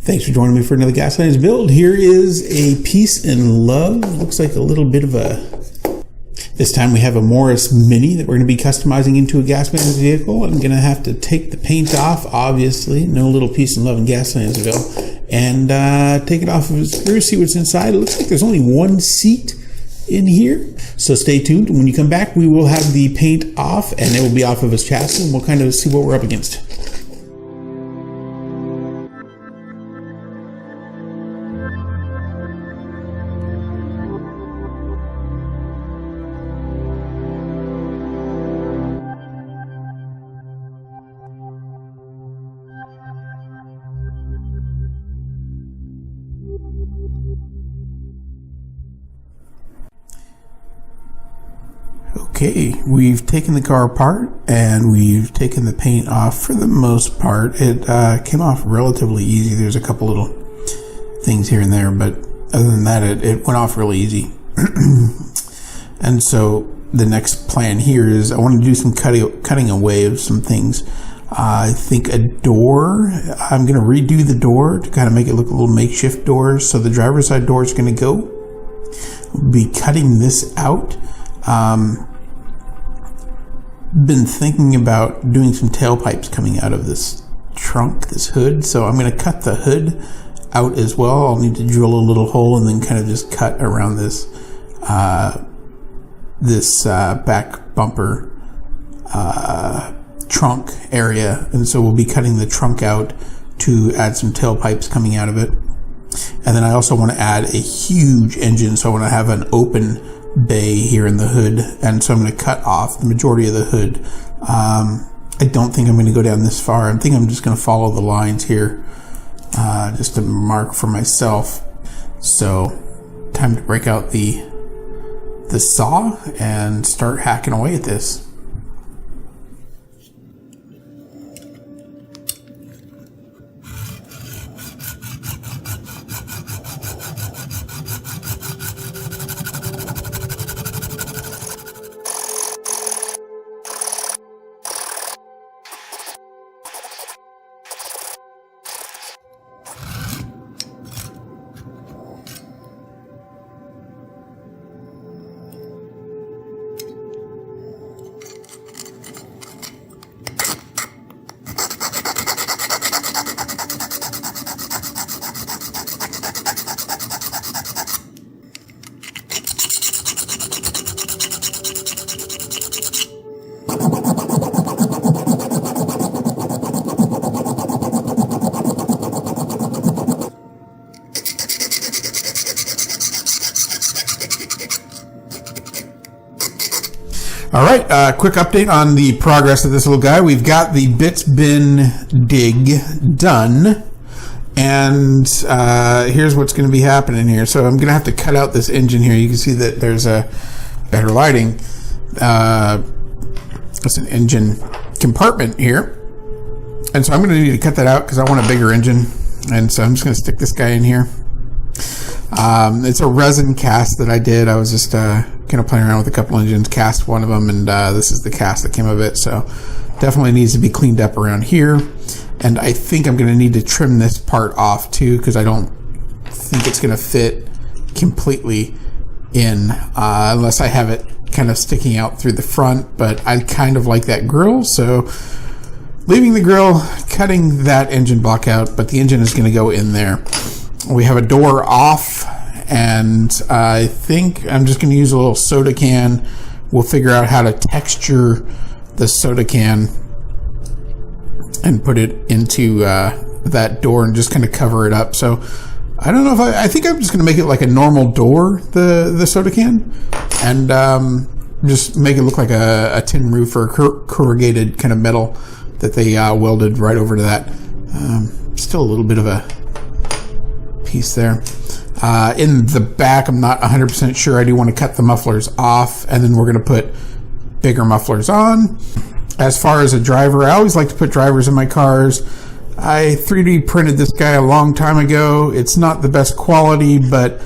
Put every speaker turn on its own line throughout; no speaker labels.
Thanks for joining me for another Gaslands build. Here is a Peace and Love. Looks like a little bit of a... This time we have a Morris Mini that we're going to be customizing into a Gaslands vehicle. I'm going to have to take the paint off, obviously. No little Peace and Love in Gaslandsville. And take it off of its screw, see what's inside. It looks like there's only one seat in here. So stay tuned. When you come back, we will have the paint off, and it will be off of its chassis, and we'll kind of see what we're up against. Okay, we've taken the car apart and we've taken the paint off for the most part. It came off relatively easy. There's a couple little things here and there, but other than that, it went off really easy. And so the next plan here is I want to do some cutting away of some things. I think a door, I'm going to redo the door to kind of make it look a little makeshift door. So the driver's side door is going to go. We'll be cutting this out. Been thinking about doing some tailpipes coming out of this trunk, this hood, so I'm going to cut the hood out as well. I'll need to drill a little hole and then kind of just cut around this back bumper trunk area, and so we'll be cutting the trunk out to add some tailpipes coming out of it. And then I also want to add a huge engine, so I want to have an open bay here in the hood, and so I'm going to cut off the majority of the hood. I don't think I'm going to go down this far. I think I'm just going to follow the lines here, just to mark for myself. So time to break out the saw and start hacking away at this. All right, quick update on the progress of this little guy. We've got the bits bin dig done, and here's what's going to be happening here. So I'm going to have to cut out this engine here. You can see that there's a better lighting. It's an engine compartment here, and so I'm going to need to cut that out because I want a bigger engine, and so I'm just going to stick this guy in here. It's a resin cast that I did. I was just kind of playing around with a couple engines, cast one of them, and this is the cast that came of it. So definitely needs to be cleaned up around here. And I think I'm going to need to trim this part off too, because I don't think it's going to fit completely in unless I have it kind of sticking out through the front. But I kind of like that grill, so leaving the grill, cutting that engine block out, but the engine is going to go in there. We have a door off, and I think I'm just going to use a little soda can. We'll figure out how to texture the soda can and put it into that door and just kind of cover it up. So I don't know if I think I'm just going to make it like a normal door, the soda can, and just make it look like a tin roof or corrugated kind of metal that they welded right over to that. Still a little bit of a piece there. In the back, I'm not 100% sure. I do want to cut the mufflers off, and then we're going to put bigger mufflers on. As far as a driver, I always like to put drivers in my cars. I 3D printed this guy a long time ago. It's not the best quality, but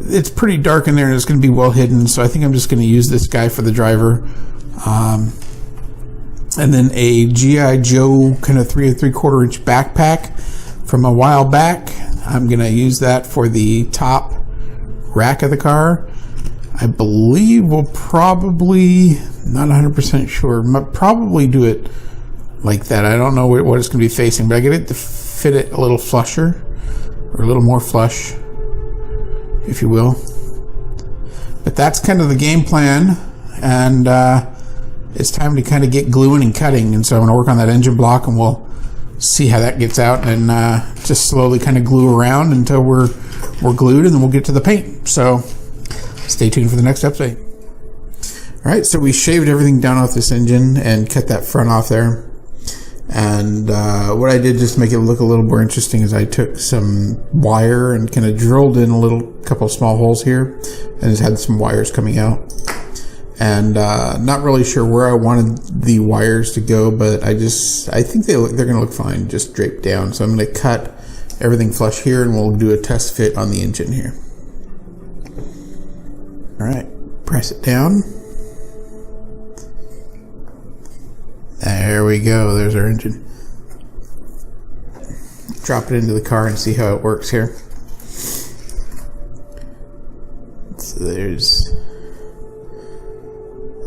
it's pretty dark in there and it's going to be well hidden, so I think I'm just going to use this guy for the driver. And then a G.I. Joe kind of 3 3/4 inch backpack from a while back. I'm going to use that for the top rack of the car. I believe we'll probably, not 100% sure, but probably do it like that. I don't know what it's going to be facing, but I get it to fit it a little flusher, or a little more flush, if you will. But that's kind of the game plan, and it's time to kind of get gluing and cutting. And so I'm going to work on that engine block, and we'll see how that gets out, and just slowly kind of glue around until we're glued, and then we'll get to the paint. So stay tuned for the next update. All right, so we shaved everything down off this engine and cut that front off there. And what I did just to make it look a little more interesting is I took some wire and kind of drilled in a couple of small holes here, and just had some wires coming out. And not really sure where I wanted the wires to go, but I think they're going to look fine just draped down. So I'm going to cut everything flush here, and we'll do a test fit on the engine here. All right, press it down. There we go. There's our engine. Drop it into the car and see how it works here. So there's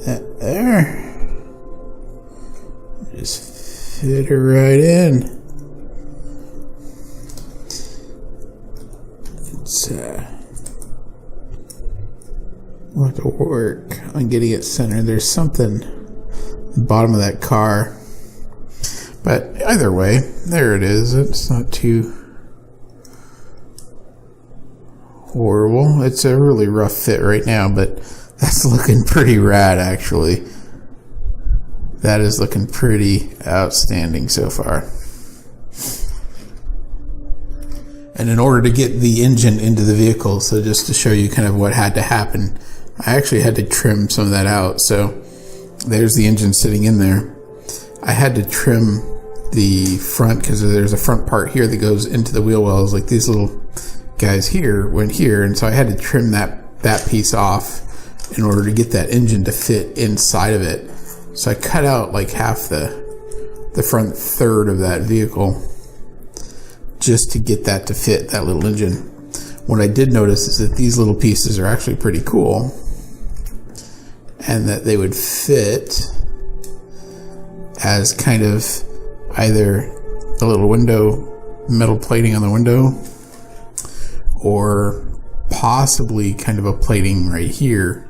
that there. Just fit her right in. We'll have to work on getting it centered. There's something at the bottom of that car, but either way, there it is. It's not too horrible. It's a really rough fit right now, but that's looking pretty rad, actually. That is looking pretty outstanding so far. And in order to get the engine into the vehicle, so just to show you kind of what had to happen, I actually had to trim some of that out. So there's the engine sitting in there. I had to trim the front because there's a front part here that goes into the wheel wells. Like these little guys here went here, and so I had to trim that piece off in order to get that engine to fit inside of it. So I cut out like half the front third of that vehicle just to get that to fit that little engine. What I did notice is that these little pieces are actually pretty cool, and that they would fit as kind of either a little window, metal plating on the window, or possibly kind of a plating right here.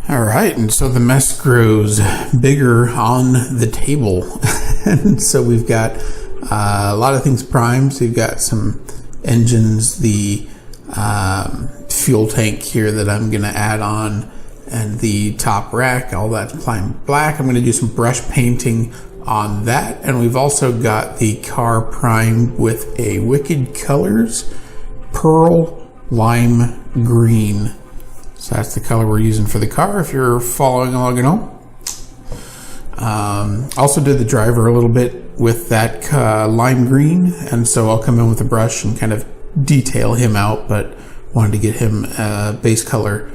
All right, and so the mess grows bigger on the table. And so we've got a lot of things primed. So you've got some engines, the fuel tank here that I'm going to add on, and the top rack, all that's primed black. I'm going to do some brush painting on that. And we've also got the car primed with a Wicked Colors Pearl Lime Green. So that's the color we're using for the car if you're following along at home. Also did the driver a little bit with that lime green, and so I'll come in with a brush and kind of detail him out, but wanted to get him a base color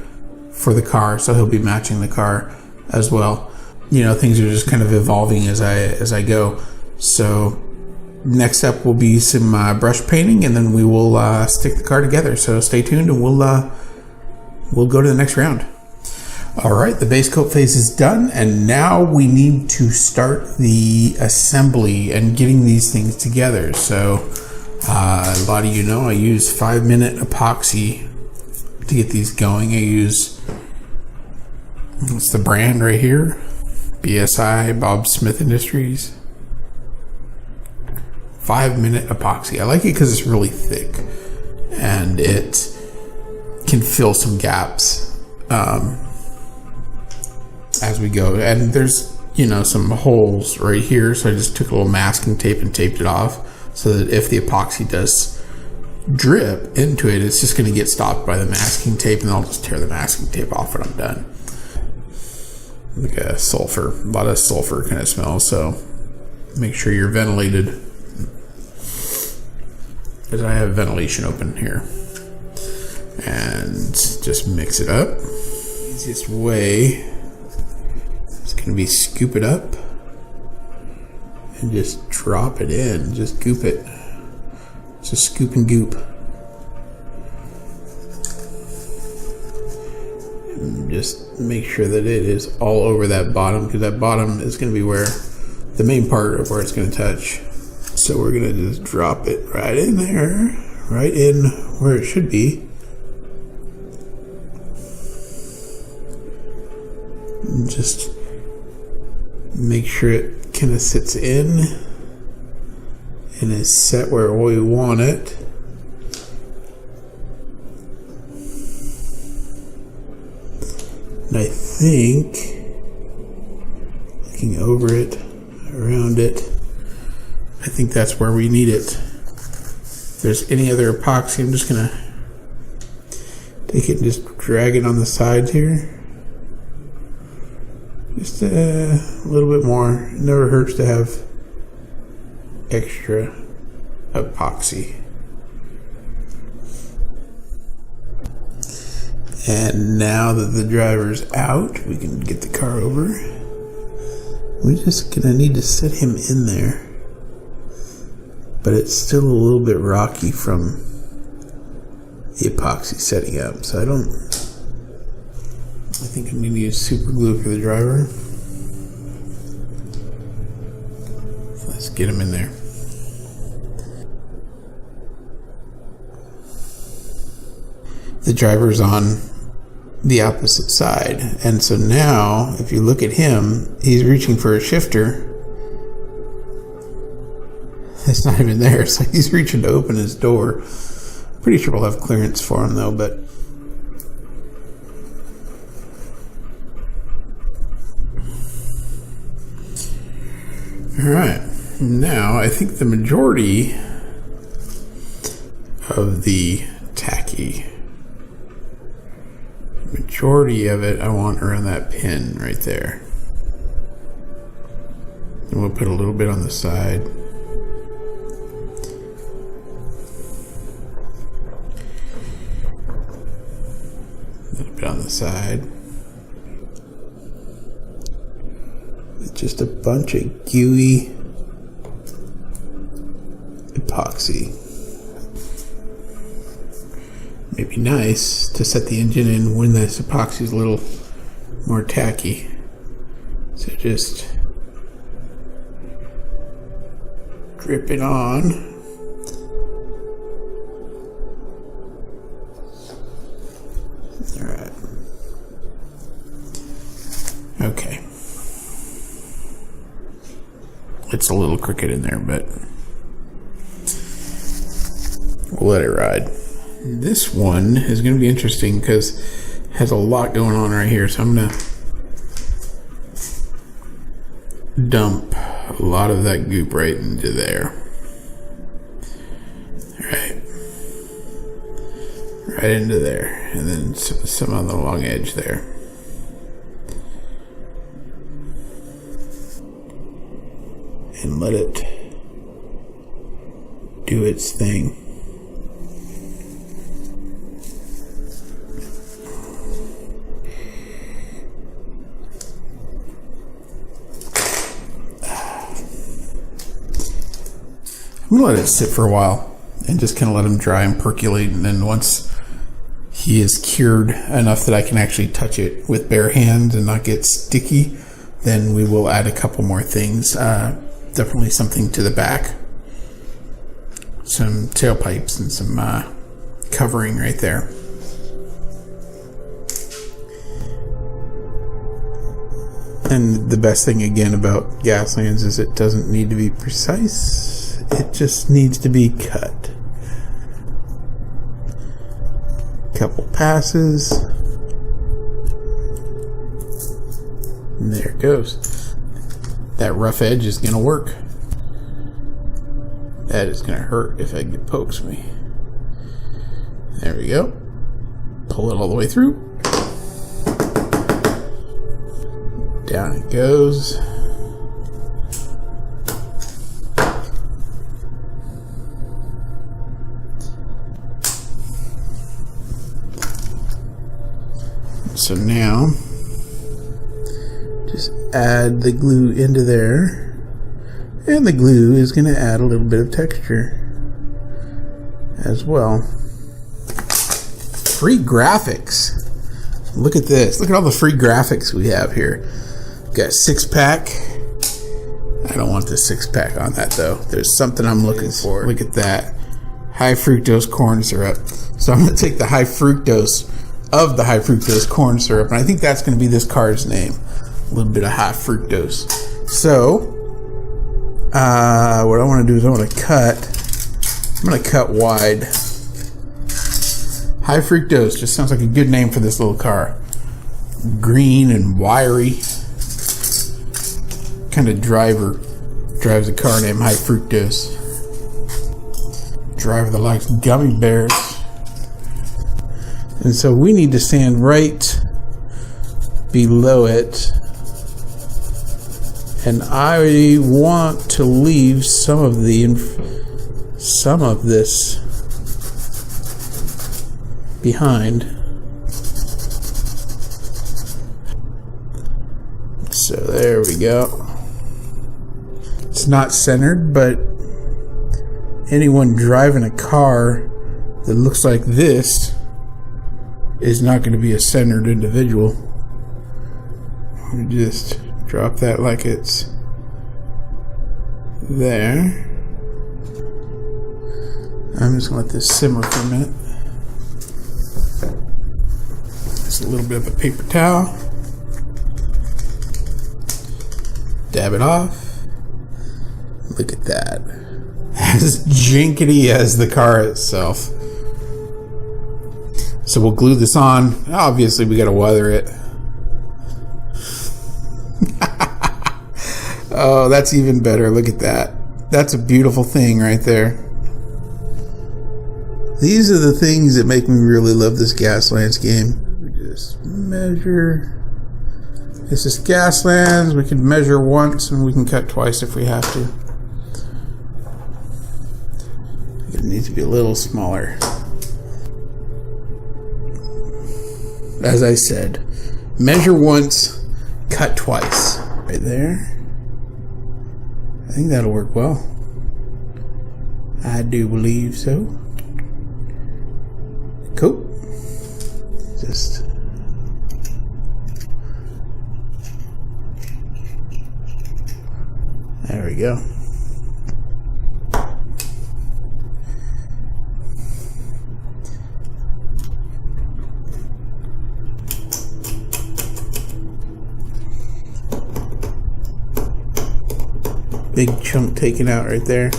for the car, so he'll be matching the car as well. You know, things are just kind of evolving as I go. So next up will be some brush painting, and then we will stick the car together. So stay tuned, and we'll go to the next round. All right, the base coat phase is done, and now we need to start the assembly and getting these things together. So a lot of you know I use 5-minute epoxy to get these going. I use, what's the brand right here? BSI, Bob Smith Industries. 5-minute epoxy. I like it because it's really thick and it can fill some gaps as we go. And there's, you know, some holes right here, so I just took a little masking tape and taped it off so that if the epoxy does drip into it, it's just going to get stopped by the masking tape, and I'll just tear the masking tape off when I'm done. Like a lot of sulfur kind of smell, so make sure you're ventilated, because I have ventilation open here. And just mix it up. Easiest way is going to be scoop it up and just drop it in. Just goop it. Just scoop and goop. And just make sure that it is all over that bottom, because that bottom is going to be where the main part of where it's going to touch. So we're going to just drop it right in there, right in where it should be. And just make sure it kind of sits in and is set where we want it. And I think, looking over it, around it, I think that's where we need it. If there's any other epoxy, I'm just gonna take it and just drag it on the sides here. Just a little bit more. It never hurts to have extra epoxy. And now that the driver's out, we can get the car over. We're just gonna need to set him in there. But it's still a little bit rocky from the epoxy setting up. So I think I'm gonna use super glue for the driver. So let's get him in there. The driver's on the opposite side, and so now if you look at him, he's reaching for a shifter. It's not even there, so he's reaching to open his door. Pretty sure we'll have clearance for him though, but alright, now I think the majority of the tacky, majority of it I want around that pin right there. And we'll put a little bit on the side. A little bit on the side. With just a bunch of gooey epoxy. It'd be nice to set the engine in when this epoxy is a little more tacky. So just drip it on. Alright. Okay. It's a little crooked in there, but we'll let it ride. This one is going to be interesting because it has a lot going on right here. So I'm going to dump a lot of that goop right into there. Right into there. And then some on the long edge there. And let it do its thing. I'm gonna let it sit for a while and just kind of let him dry and percolate, and then once he is cured enough that I can actually touch it with bare hands and not get sticky, then we will add a couple more things. Definitely something to the back, some tailpipes and some covering right there. And the best thing again about Gaslands is it doesn't need to be precise. It just needs to be cut. Couple passes. And there it goes. That rough edge is going to work. That is going to hurt if it pokes me. There we go. Pull it all the way through. Down it goes. So now, just add the glue into there And the glue is going to add a little bit of texture as well. Free graphics. Look at this. Look at all the free graphics we have here. Got 6-pack. I don't want the 6-pack on that though. There's something I'm looking for. Look at that. High fructose corn syrup. So I'm going to take the high fructose of the high fructose corn syrup, and I think that's going to be this card's name. A little bit of high fructose. So, what I want to do is I'm going to cut wide. High fructose just sounds like a good name for this little car. Green and wiry. Kind of driver drives a car named High Fructose. Driver that likes gummy bears. And so we need to stand right below it. And I want to leave some of this behind. So there we go. It's not centered, but anyone driving a car that looks like this is not going to be a centered individual. Just drop that like it's there. I'm just going to let this simmer for a minute. Just a little bit of a paper towel. Dab it off. Look at that. As jinkety as the car itself. So we'll glue this on. Obviously we gotta weather it. Oh, that's even better. Look at that. That's a beautiful thing right there. These are the things that make me really love this Gaslands game. We just measure. This is Gaslands. We can measure once and we can cut twice if we have to. It needs to be a little smaller. As I said, measure once, cut twice. Right there. I think that'll work well. I do believe so. Cool. Just there we go. Big chunk taken out right there.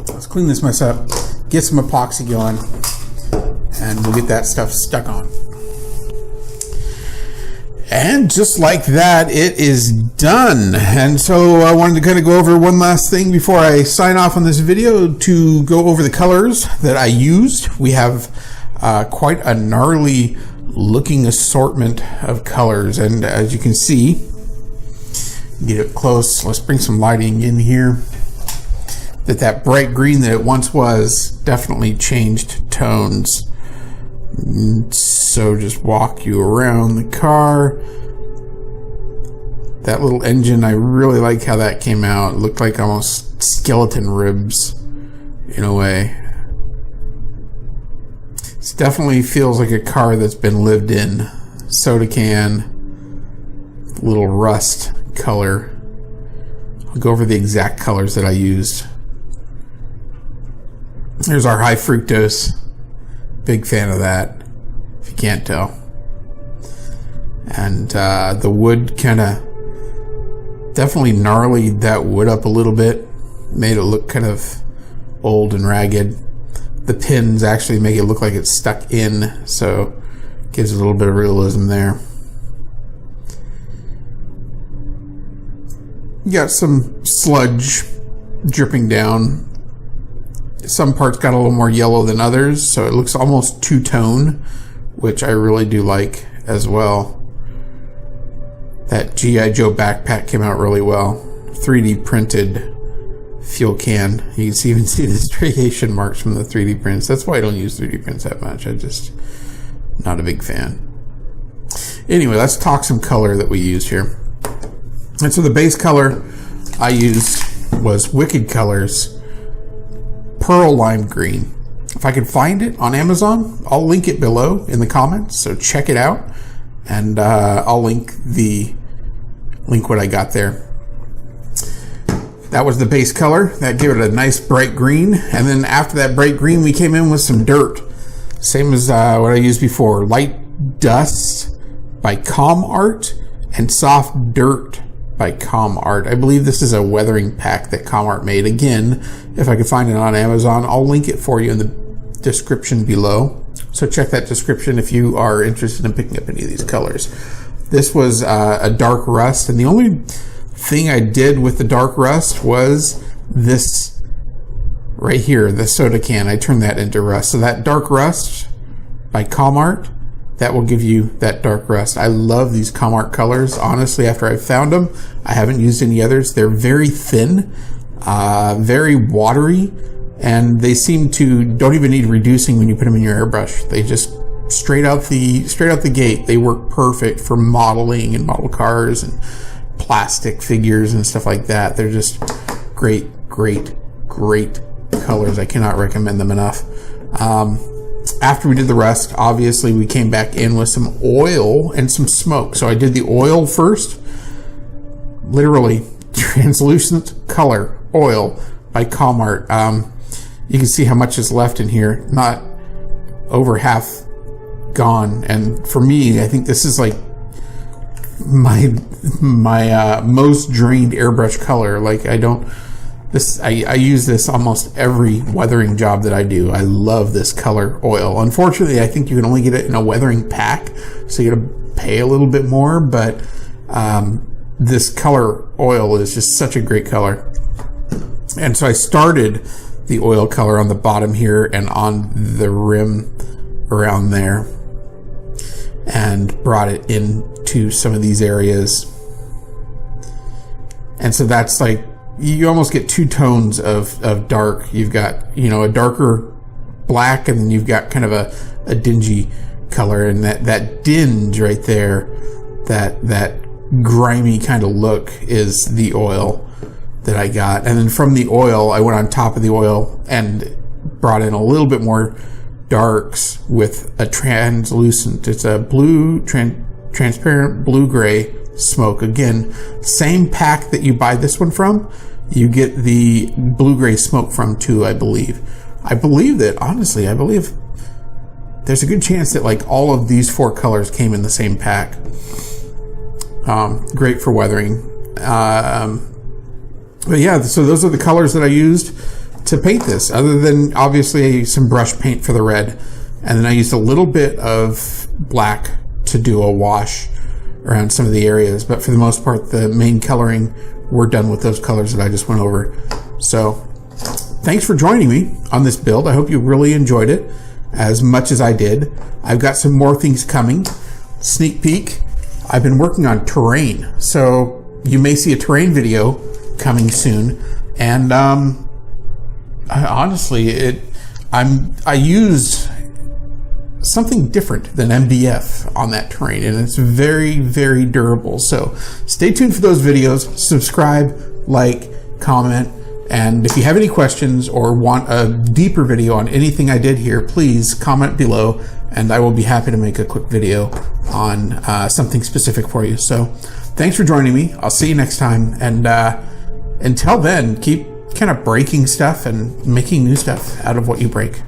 Let's clean this mess up, get some epoxy going, and we'll get that stuff stuck on. And just like that, it is done. And so I wanted to kind of go over one last thing before I sign off on this video, to go over the colors that I used. We have quite a gnarly looking assortment of colors, and as you can see, get it close. Let's bring some lighting in here. That bright green that it once was definitely changed tones. So just walk you around the car. That little engine, I really like how that came out. It looked like almost skeleton ribs in a way. It definitely feels like a car that's been lived in. Soda can, little rust color. I'll go over the exact colors that I used. There's our high fructose. Big fan of that, if you can't tell. And the wood kind of definitely gnarlied that wood up a little bit. Made it look kind of old and ragged. The pins actually make it look like it's stuck in, so gives a little bit of realism there. You got some sludge dripping down. Some parts got a little more yellow than others, so it looks almost two-tone, which I really do like as well. That G.I. Joe backpack came out really well. 3D printed fuel can. You can even see the striation marks from the 3D prints. That's why I don't use 3D prints that much. I just not a big fan. Anyway, let's talk some color that we used here. And so the base color I used was Wicked Colors Pearl Lime Green. If I can find it on Amazon, I'll link it below in the comments, so check it out, and I'll link what I got there. That was the base color. That gave it a nice bright green, and then after that bright green, we came in with some dirt. Same as what I used before. Light Dust by Com Art and Soft Dirt by Com Art. I believe this is a weathering pack that Com Art made. Again, if I can find it on Amazon, I'll link it for you in the description below. So check that description if you are interested in picking up any of these colors. This was a dark rust, and the only thing I did with the dark rust was this right here, the soda can. I turned that into rust. So that dark rust by Com Art, that will give you that dark rust. I love these Com Art colors. Honestly, after I found them, I haven't used any others. They're very thin, very watery, and they seem to don't even need reducing when you put them in your airbrush. They just straight out the gate, they work perfect for modeling and model cars and plastic figures and stuff like that. They're just great colors. I cannot recommend them enough. After we did the rust, obviously we came back in with some oil and some smoke. So I did the oil first, literally translucent color oil by Com Art. You can see how much is left in here, not over half gone. And for me, I think this is like my most drained airbrush color. Like I use this almost every weathering job that I do. I love this color oil. Unfortunately, I think you can only get it in a weathering pack, so you gotta pay a little bit more, but this color oil is just such a great color. And so I started the oil color on the bottom here and on the rim around there, and brought it into some of these areas. And so that's like, you almost get two tones of dark. You've got, a darker black, and then you've got kind of a dingy color, and that dinge right there, that grimy kind of look is the oil that I got. And then from the oil, I went on top of the oil and brought in a little bit more darks with a translucent, it's a blue, transparent blue-gray smoke. Again, same pack that you buy this one from, you get the blue-gray smoke from too, I believe. I believe there's a good chance that like all of these four colors came in the same pack. Great for weathering. But yeah, so those are the colors that I used to paint this, other than obviously some brush paint for the red. And then I used a little bit of black to do a wash around some of the areas. But for the most part, the main coloring, we're done with those colors that I just went over. So thanks for joining me on this build. I hope you really enjoyed it as much as I did. I've got some more things coming. Sneak peek, I've been working on terrain. So you may see a terrain video coming soon. And honestly, I used something different than MDF on that terrain, and it's very, very durable. So stay tuned for those videos. Subscribe, like, comment, and if you have any questions or want a deeper video on anything I did here, please comment below, and I will be happy to make a quick video on something specific for you. So thanks for joining me. I'll see you next time, and until then, keep kind of breaking stuff and making new stuff out of what you break.